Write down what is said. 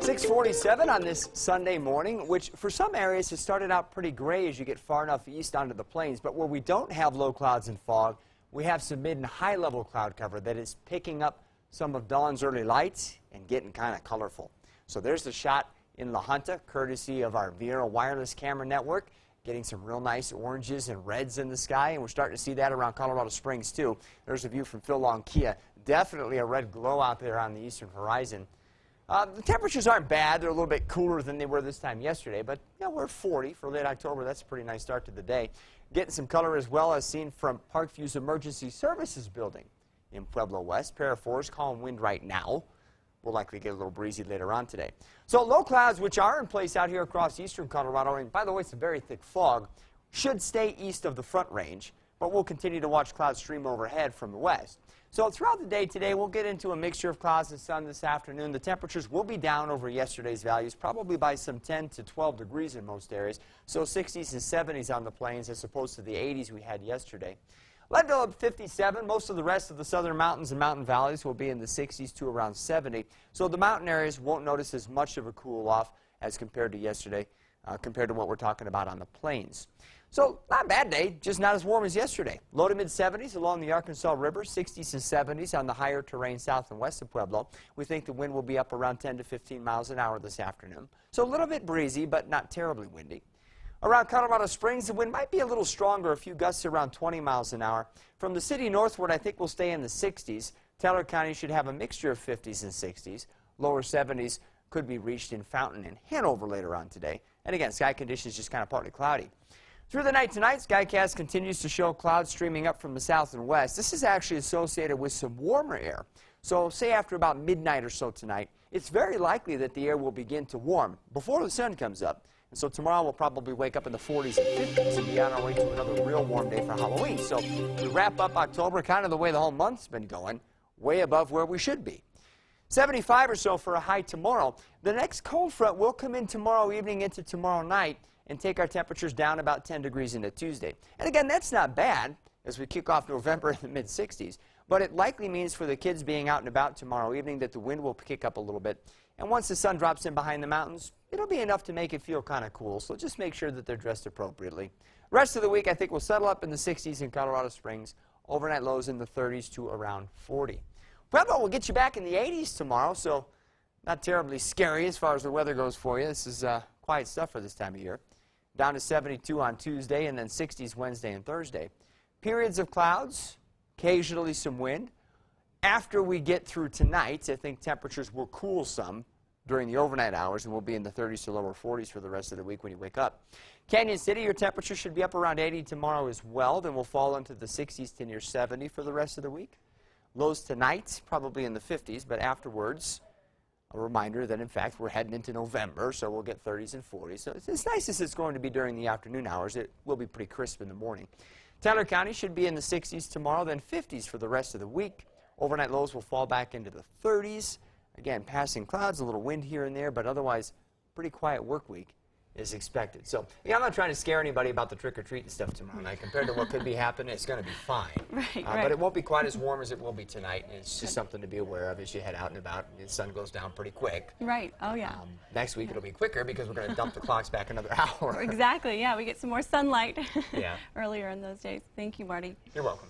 6:47 on this Sunday morning, which for some areas has started out pretty gray as you get far enough east onto the plains. But where we don't have low clouds and fog, we have some mid and high level cloud cover that is picking up some of dawn's early lights and getting kind of colorful. So there's the shot in La Junta, courtesy of our Viera wireless camera network, getting some real nice oranges and reds in the sky, and we're starting to see that around Colorado Springs too. There's a view from Phil Long Kia. Definitely a red glow out there on the eastern horizon. The temperatures aren't bad. They're a little bit cooler than they were this time yesterday, but yeah, we're 40 for late October. That's a pretty nice start to the day. Getting some color as well as seen from Parkview's Emergency Services building in Pueblo West. Pair of fours, calm wind right now. We'll likely get a little breezy later on today. So low clouds, which are in place out here across eastern Colorado, and by the way, some very thick fog, should stay east of the Front Range, but we'll continue to watch clouds stream overhead from the west. So throughout the day today, we'll get into a mixture of clouds and sun this afternoon. The temperatures will be down over yesterday's values, probably by some 10 to 12 degrees in most areas. So 60s and 70s on the plains as opposed to the 80s we had yesterday. Leadville up 57. Most of the rest of the southern mountains and mountain valleys will be in the 60s to around 70. So the mountain areas won't notice as much of a cool off as compared to yesterday, compared to what we're talking about on the plains. So not a bad day, just not as warm as yesterday. Low to mid 70s along the Arkansas River, 60s and 70s on the higher terrain south and west of Pueblo. We think the wind will be up around 10 to 15 miles an hour this afternoon. So a little bit breezy, but not terribly windy. Around Colorado Springs, the wind might be a little stronger, a few gusts around 20 miles an hour. From the city northward, I think we'll stay in the 60s. Teller County should have a mixture of 50s and 60s. Lower 70s could be reached in Fountain and Hanover later on today. And again, sky conditions just kind of partly cloudy. Through the night tonight, Skycast continues to show clouds streaming up from the south and west. This is actually associated with some warmer air. So say after about midnight or so tonight, it's very likely that the air will begin to warm before the sun comes up. And so tomorrow we'll probably wake up in the 40s and 50s and be on our way to another real warm day for Halloween. So we wrap up October kind of the way the whole month's been going, way above where we should be. 75 or so for a high tomorrow. The next cold front will come in tomorrow evening into tomorrow night and take our temperatures down about 10 degrees into Tuesday. And again, that's not bad as we kick off November in the mid-60s, but it likely means for the kids being out and about tomorrow evening that the wind will kick up a little bit. And once the sun drops in behind the mountains, it'll be enough to make it feel kind of cool, so just make sure that they're dressed appropriately. Rest of the week, I think we'll settle up in the 60s in Colorado Springs, overnight lows in the 30s to around 40. Pueblo will get you back in the 80s tomorrow, so not terribly scary as far as the weather goes for you. This is quiet stuff for this time of year. Down to 72 on Tuesday and then 60s Wednesday and Thursday. Periods of clouds, occasionally some wind. After we get through tonight, I think temperatures will cool some during the overnight hours, and we'll be in the 30s to lower 40s for the rest of the week when you wake up. Canyon City, your temperature should be up around 80 tomorrow as well. Then we'll fall into the 60s to near 70 for the rest of the week. Lows tonight, probably in the 50s, but afterwards, a reminder that, in fact, we're heading into November, so we'll get 30s and 40s. So it's as nice as it's going to be during the afternoon hours. It will be pretty crisp in the morning. Teller County should be in the 60s tomorrow, then 50s for the rest of the week. Overnight lows will fall back into the 30s. Again, passing clouds, a little wind here and there, but otherwise, pretty quiet work week is expected. So, yeah, I'm not trying to scare anybody about the trick-or-treat and stuff tomorrow night. Compared to what could be happening, it's going to be fine. Right. But it won't be quite as warm as it will be tonight, and it's just something to be aware of as you head out and about. The sun goes down pretty quick. Right. Oh, yeah. Next week it'll be quicker because we're going to dump the clocks back another hour. Exactly. Yeah, we get some more sunlight Yeah. earlier in those days. Thank you, Marty. You're welcome.